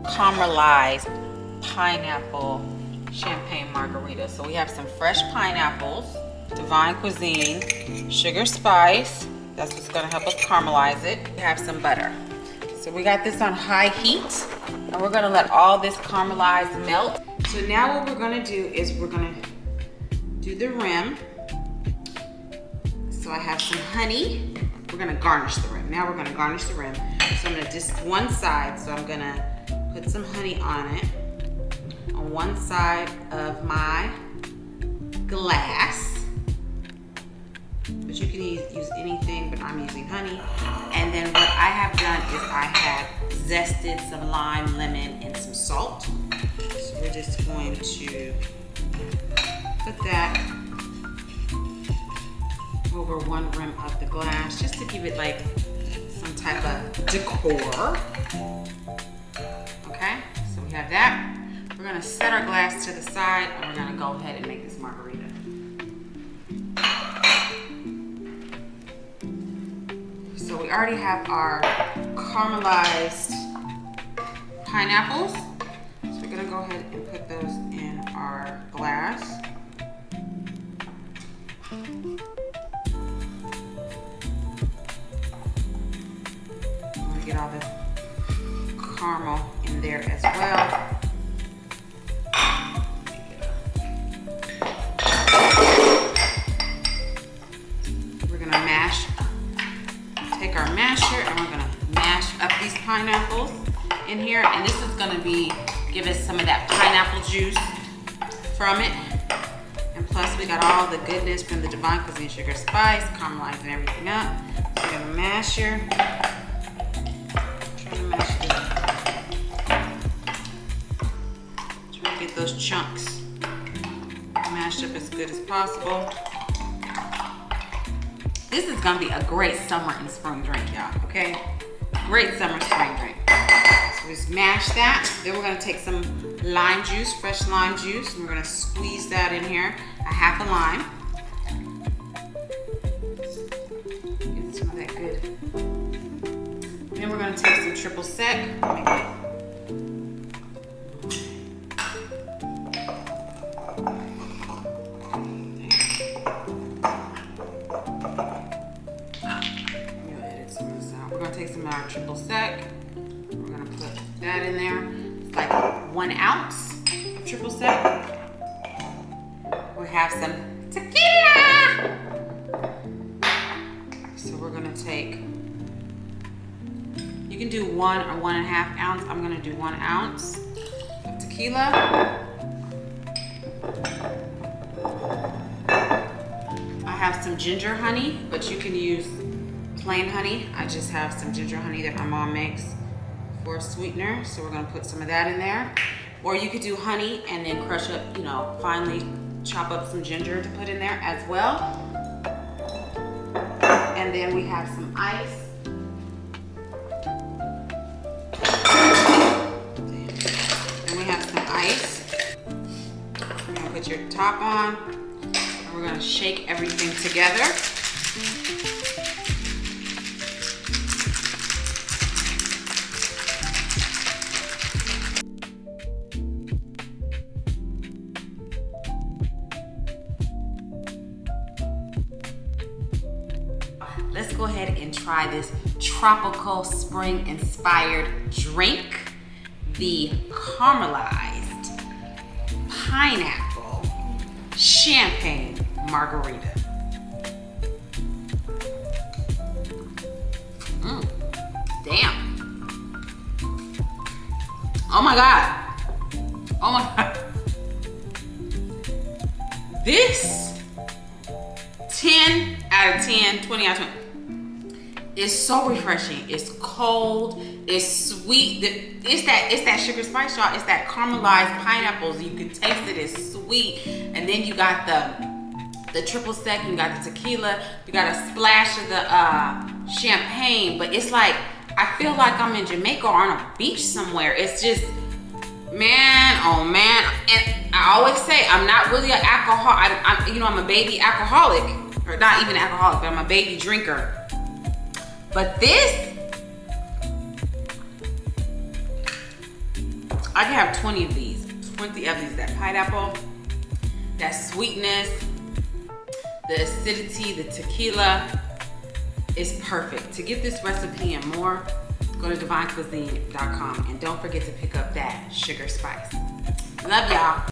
caramelized pineapple champagne margarita. So we have some fresh pineapples, Divinekuizine Sugar Spice. That's what's gonna help us caramelize it. We have some butter. So we got this on high heat, and we're gonna let all this caramelized melt. So now what we're gonna do is we're gonna do the rim. So I have some honey. We're gonna garnish the rim. Now we're gonna garnish the rim. So I'm gonna just one side, so I'm gonna put some honey on it. On one side of my glass. But you can use anything, but I'm using honey. And then what I have done is I have zested some lime, lemon, and some salt. So we're just going to put that over one rim of the glass, just to give it like some type of decor. Okay, so we have that. We're gonna set our glass to the side, and we're gonna go ahead and make this margarita. So we already have our caramelized pineapples. So we're gonna go ahead and put those in our glass. I'm gonna get all the caramel in there as well. We're gonna take our masher, and we're gonna mash up these pineapples in here, and this is gonna give us some of that pineapple juice from it. And plus we got all the goodness from the Divinekuizine Sugar Spice, caramelizing everything up. So we're gonna mash here. Trying to mash this. Trying to get those chunks mashed up as good as possible. This is gonna be a great summer and spring drink, y'all, okay? Great summer, spring drink. So we just mash that. Then we're gonna take some lime juice, fresh lime juice, and we're gonna squeeze that in here, a half a lime. Get some of that good. Then we're gonna take some triple sec. Take some of our triple sec. We're gonna put that in there. It's like 1 ounce of triple sec. We have some tequila. So we're gonna take, you can do 1 or 1.5 ounce. I'm gonna do 1 ounce of tequila. I have some ginger honey, but you can use plain honey. I just have some ginger honey that my mom makes for a sweetener. So we're gonna put some of that in there. Or you could do honey and then crush up, finely chop up some ginger to put in there as well. And then we have some ice. And we have some ice. You're gonna put your top on, and we're gonna shake everything together. Let's go ahead and try this tropical spring inspired drink, the caramelized pineapple champagne margarita. Damn. Oh my God. Oh my God. This 10 out of 10, 20 out of 20. It's so refreshing. It's cold. It's sweet. It's that sugar spice, y'all. It's that caramelized pineapples. You can taste it. It's sweet. And then you got the triple sec. You got the tequila. You got a splash of the champagne. But it's like, I feel like I'm in Jamaica or on a beach somewhere. It's just, man, oh man. And I always say, I'm not really an alcoholic. I'm a baby alcoholic. Or not even alcoholic, but I'm a baby drinker. But this I can have 20 of these. 20 of these. That pineapple, that sweetness, the acidity, the tequila is perfect. To get this recipe and more, go to divinekuizine.com and don't forget to pick up that sugar spice. Love y'all.